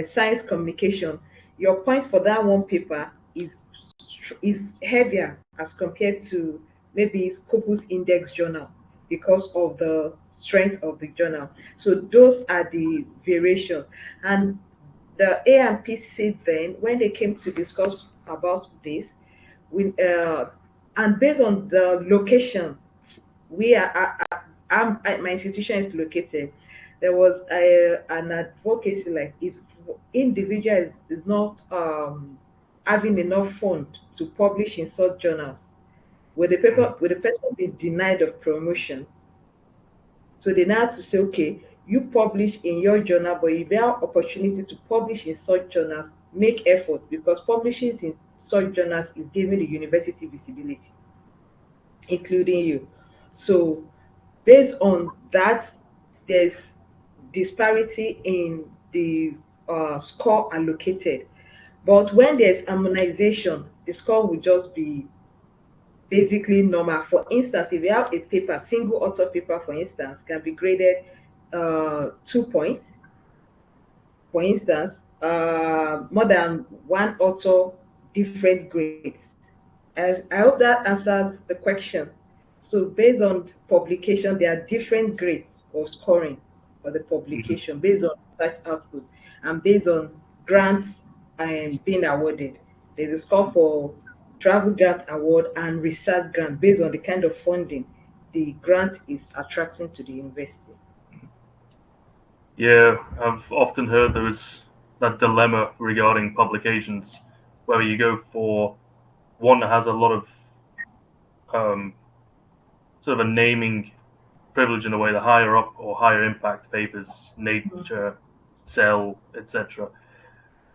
science communication, your points for that one paper is heavier as compared to maybe Scopus Index journal because of the strength of the journal. So those are the variations. And the A&PC then, when they came to discuss about this, and based on the location, we are my institution is located. There was an advocacy like if individual is not having enough fund to publish in such journals, will the person be denied of promotion? So they now have to say, okay, you publish in your journal, but if you have opportunity to publish in such journals, make effort, because publishing in such journals is giving the university visibility, including you. So based on that, there's disparity in the score allocated. But when there's harmonization, the score will just be basically normal. For instance, if you have a paper, single author paper, for instance, can be graded 2 points. For instance, more than one author, different grades. And I hope that answers the question. So based on publication, there are different grades of scoring for the publication based on research output and based on grants and being awarded. There's a score for travel grant award and research grant based on the kind of funding the grant is attracting to the university. Yeah, I've often heard there is that dilemma regarding publications, where you go for one that has a lot of sort of a naming privilege in a way, the higher up or higher impact papers, Nature, Cell, etc.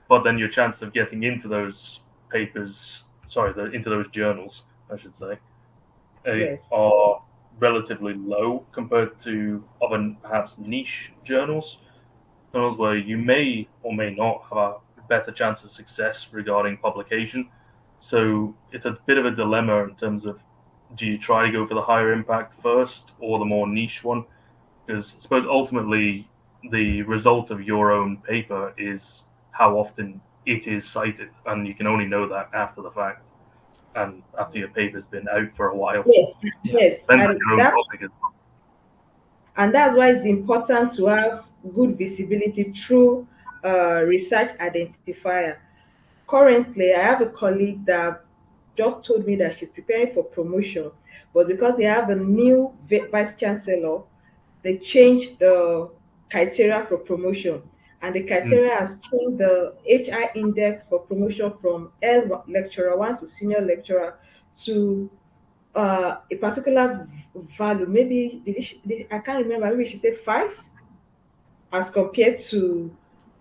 But then your chance of getting into those papers, into those journals, I should say, Yes. are relatively low compared to other perhaps niche journals where you may or may not have a better chance of success regarding publication. So it's a bit of a dilemma in terms of, do you try to go for the higher impact first or the more niche one? Because I suppose ultimately the result of your own paper is how often it is cited, and you can only know that after the fact and after your paper's been out for a while. Yes, yes. And that's why it's important to have good visibility through research identifier. currently, I have a colleague that just told me that she's preparing for promotion, but because they have a new vice chancellor, they changed the criteria for promotion, and the Mm. criteria has changed the HI index for promotion from L lecturer one to senior lecturer to a particular value. Maybe I can't remember. Maybe she said 5 as compared to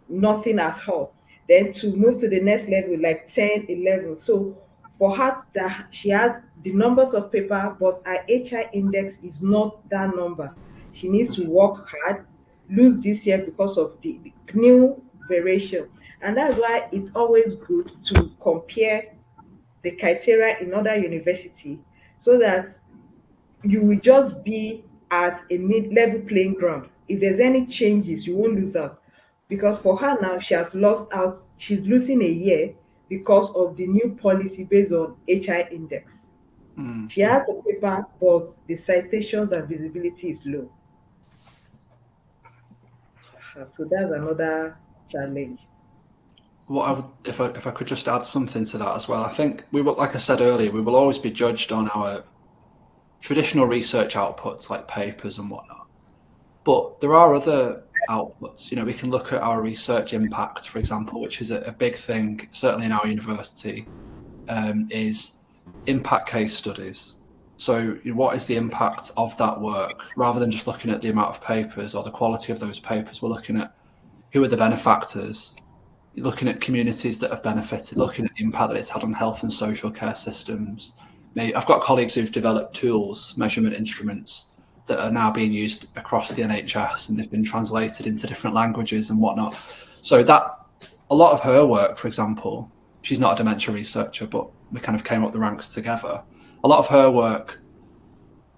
nothing at all. Then to move to the next level, like 10, 11. So for her, that she has the numbers of paper, but her HI index is not that number. She needs to work hard, lose this year because of the new variation. And that's why it's always good to compare the criteria in other university so that you will just be at a mid-level playing ground. If there's any changes, you won't lose out. Because for her now, she has lost out, she's losing a year because of the new policy based on HI index. Mm. She has the paper, but the citations and visibility is low. So that's another challenge. What I would, if I could just add something to that as well, I think we will, like I said earlier, we will always be judged on our traditional research outputs like papers and whatnot. But there are other outputs. We can look at our research impact, for example, which is a big thing, certainly in our university, is impact case studies. So what is the impact of that work? Rather than just looking at the amount of papers or the quality of those papers, we're looking at who are the benefactors, looking at communities that have benefited, looking at the impact that it's had on health and social care systems. I've got colleagues who've developed tools, measurement instruments that are now being used across the NHS, and they've been translated into different languages and whatnot. So that a lot of her work, for example, she's not a dementia researcher, but we kind of came up the ranks together. A lot of her work,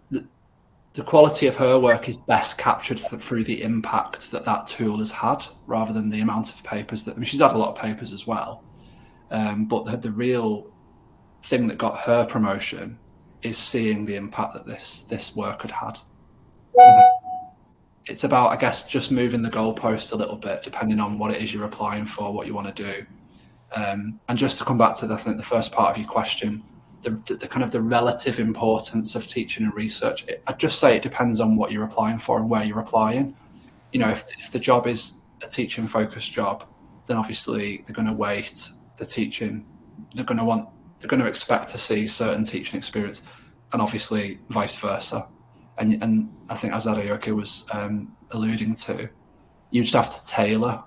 the quality of her work is best captured through the impact that tool has had, rather than the amount of papers that. I mean, she's had a lot of papers as well, but the real thing that got her promotion is seeing the impact that this work had had. It's about, I guess, just moving the goalpost a little bit, depending on what it is you're applying for, what you want to do. And just to come back to the first part of your question, the kind of the relative importance of teaching and research, I'd just say it depends on what you're applying for and where you're applying. If the job is a teaching focused job, then obviously they're going to weight the teaching. They're going to expect to see certain teaching experience, and obviously vice versa. And I think, as Adejoke was alluding to, you just have to tailor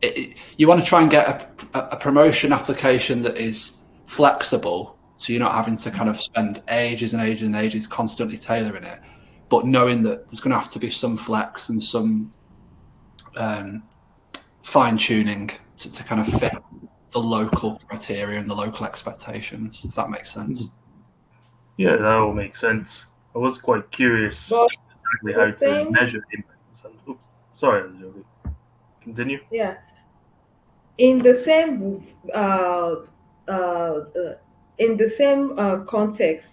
it. You want to try and get a promotion application that is flexible, so you're not having to kind of spend ages and ages and ages constantly tailoring it, but knowing that there's going to have to be some flex and some fine tuning to kind of fit the local criteria and the local expectations, if that makes sense. Yeah, that all makes sense. I was quite curious But exactly how to measure impact. Sorry, continue. Yeah, in the same uh, uh, uh, context.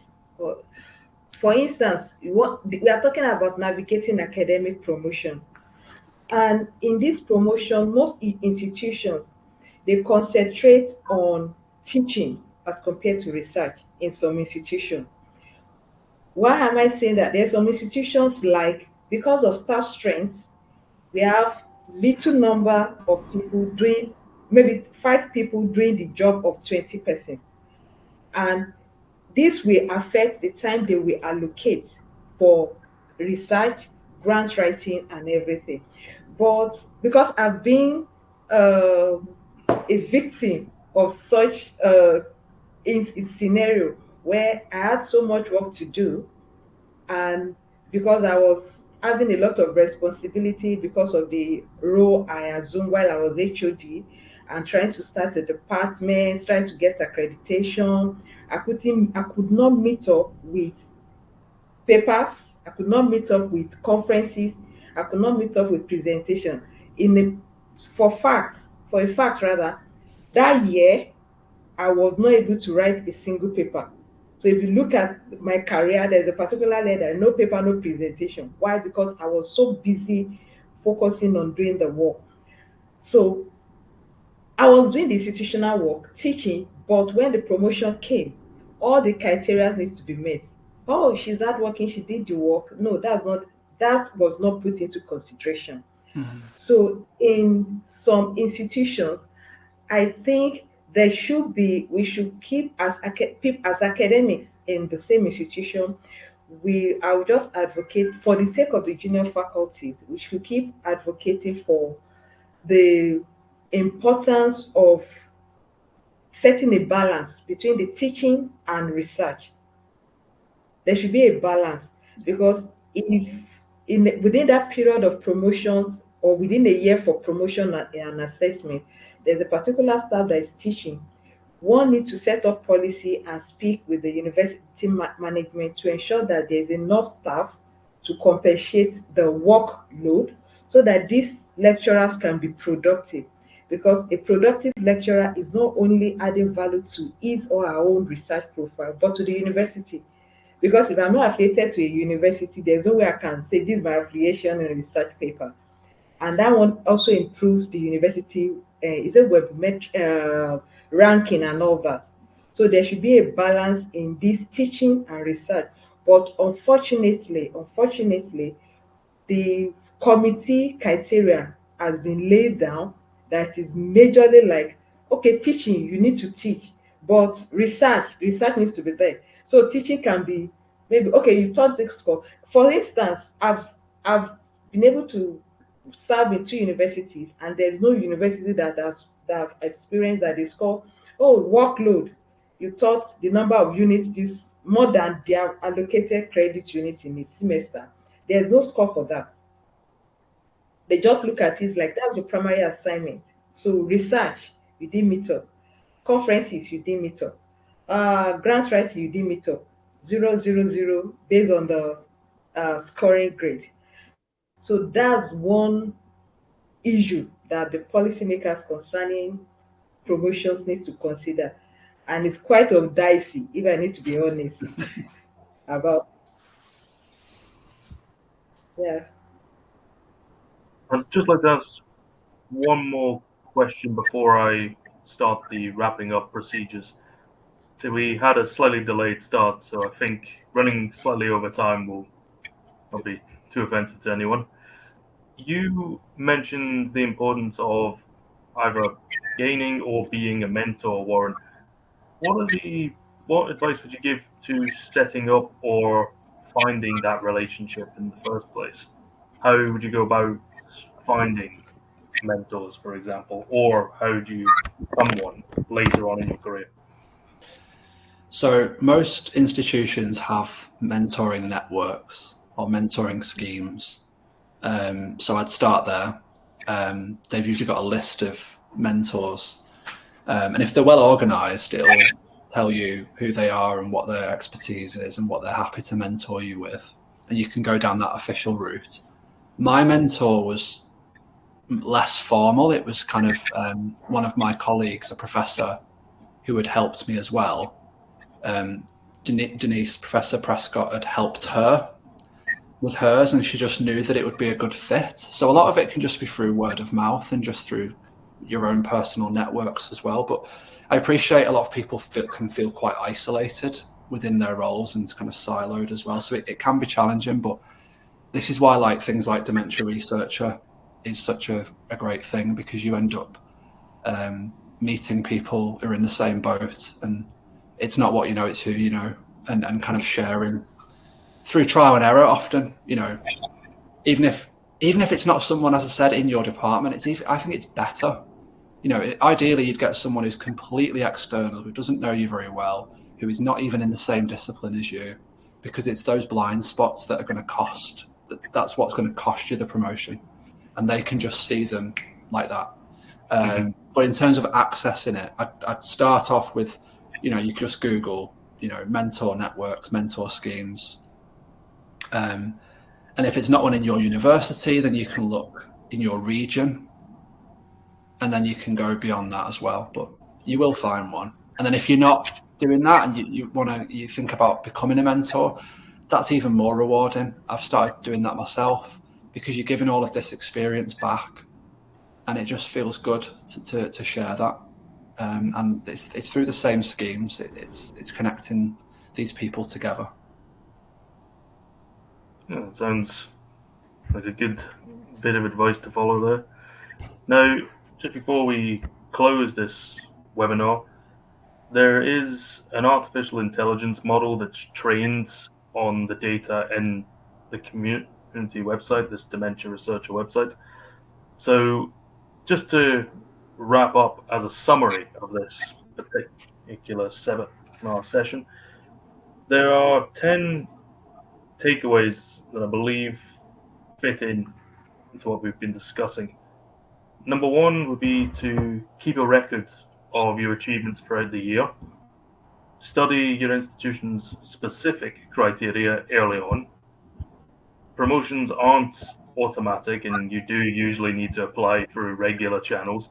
For instance, we are talking about navigating academic promotion, and in this promotion, most institutions, they concentrate on teaching as compared to research. In some institutions, why am I saying that? There's some institutions, like, because of staff strength, we have little number of people doing, maybe 5 people doing the job of 20%, and this will affect the time they will allocate for research, grant writing, and everything. But because I've been uh, a victim of such in scenario where I had so much work to do, and because I was having a lot of responsibility because of the role I assumed while I was HOD, and trying to start a department, trying to get accreditation, I could not meet up with papers, I could not meet up with conferences, I could not meet up with presentation. In a, for a fact rather, that year I was not able to write a single paper. So if you look at my career, there's a particular letter, no paper, no presentation. Why? Because I was so busy focusing on doing the work. So I was doing the institutional work, teaching, but when the promotion came, all the criteria needs to be met. Oh, she's hardworking, she did the work. No, that was not put into consideration. Mhm. So in some institutions, I think we should keep as academics in the same institution. I would just advocate for the sake of the junior faculties. We should keep advocating for the importance of setting a balance between the teaching and research. There should be a balance, because if within that period of promotions, or within a year for promotion and assessment, there's a particular staff that is teaching, one needs to set up policy and speak with the university management to ensure that there's enough staff to compensate the workload, so that these lecturers can be productive. Because a productive lecturer is not only adding value to his or her own research profile, but to the university. Because if I'm not affiliated to a university, there's no way I can say this is my affiliation in a research paper. And that one also improves the university, is a ranking and all that. So there should be a balance in this teaching and research. But unfortunately, the committee criteria has been laid down, that is majorly like, okay, teaching, you need to teach, but research needs to be there. So teaching can be, maybe, okay, you taught this course. For instance, I've been able to serve in two universities, and there's no university that have experienced that they score, oh, workload, you taught the number of units this more than their allocated credit units in a semester. There's no score for that. They just look at it like that's your primary assignment. So research, you didn't meet up. Conferences, you didn't meet up. Grant writing, you didn't meet up. 000 based on the scoring grade. So that's one issue that the policymakers concerning promotions needs to consider. And it's quite of dicey, if I need to be honest, about, yeah. I'd just like to ask one more question before I start the wrapping up procedures. So we had a slightly delayed start, so I think running slightly over time will not be too offensive to anyone. You mentioned the importance of either gaining or being a mentor, Warren. What advice would you give to setting up or finding that relationship in the first place? How would you go about finding mentors, for example, or how do you become one later on in your career? So most institutions have mentoring networks or mentoring schemes. So I'd start there. They've usually got a list of mentors. And if they're well organised, it'll tell you who they are and what their expertise is and what they're happy to mentor you with. And you can go down that official route. My mentor was less formal. It was kind of one of my colleagues, a professor, who had helped me as well. Denise, Professor Prescott, had helped her with hers, and she just knew that it would be a good fit. So a lot of it can just be through word of mouth and just through your own personal networks as well. But I appreciate a lot of people can feel quite isolated within their roles and kind of siloed as well. So it can be challenging, but this is why like things like Dementia Researcher is such a great thing, because you end up meeting people who are in the same boat, and it's not what you know, it's who you know, and kind of sharing through trial and error often, you know, even if it's not someone, as I said, in your department, I think it's better. You know, ideally you'd get someone who's completely external, who doesn't know you very well, who is not even in the same discipline as you, because it's those blind spots that are going to cost, that's what's going to cost you the promotion, and they can just see them like that. But in terms of accessing it, I'd start off with, you know, you could just Google, you know, mentor networks, mentor schemes. And if it's not one in your university, then you can look in your region, and then you can go beyond that as well. But you will find one. And then if you're not doing that and you think about becoming a mentor, that's even more rewarding. I've started doing that myself, because you're giving all of this experience back. and it just feels good to share that. And it's through the same schemes. It's connecting these people together. Yeah, it sounds like a good bit of advice to follow there. Now, just before we close this webinar, there is an artificial intelligence model that's trained on the data in the community website, this Dementia Researcher website. So, just to wrap up as a summary of this particular seminar session, there are 10 takeaways that I believe fit into what we've been discussing. Number one would be to keep a record of your achievements throughout the year. Study your institution's specific criteria early on. Promotions aren't automatic, and you do usually need to apply through regular channels.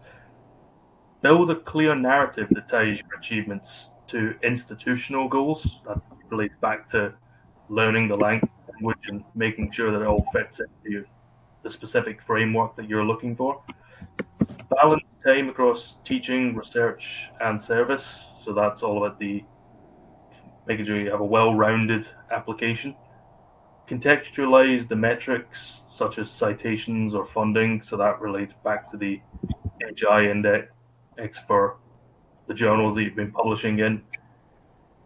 Build a clear narrative that ties your achievements to institutional goals. That relates back to learning the language and making sure that it all fits into the specific framework that you're looking for. Balance time across teaching, research, and service. So that's all about making sure you have a well-rounded application. Contextualize the metrics such as citations or funding. So that relates back to the HI index for the journals that you've been publishing in.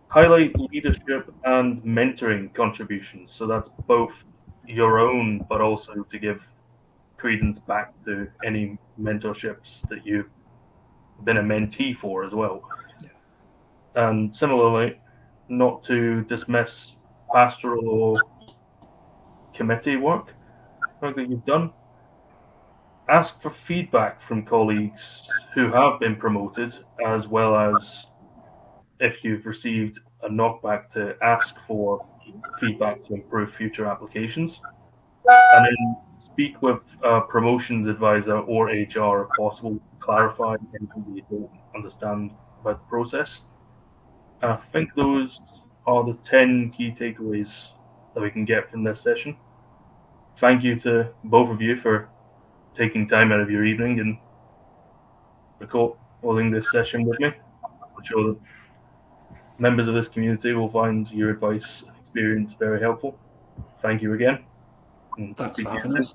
Highlight leadership and mentoring contributions. So that's both your own, but also to give credence back to any mentorships that you've been a mentee for as well. Yeah. And similarly, not to dismiss pastoral or committee work that you've done. Ask for feedback from colleagues who have been promoted, as well as if you've received a knockback, to ask for feedback to improve future applications. And then speak with a promotions advisor or HR if possible, clarify anything that you don't understand about the process. And I think those are the 10 key takeaways that we can get from this session. Thank you to both of you for taking time out of your evening and recording this session with me. I'm sure that members of this community will find your advice and experience very helpful. Thank you again. Thanks for having us.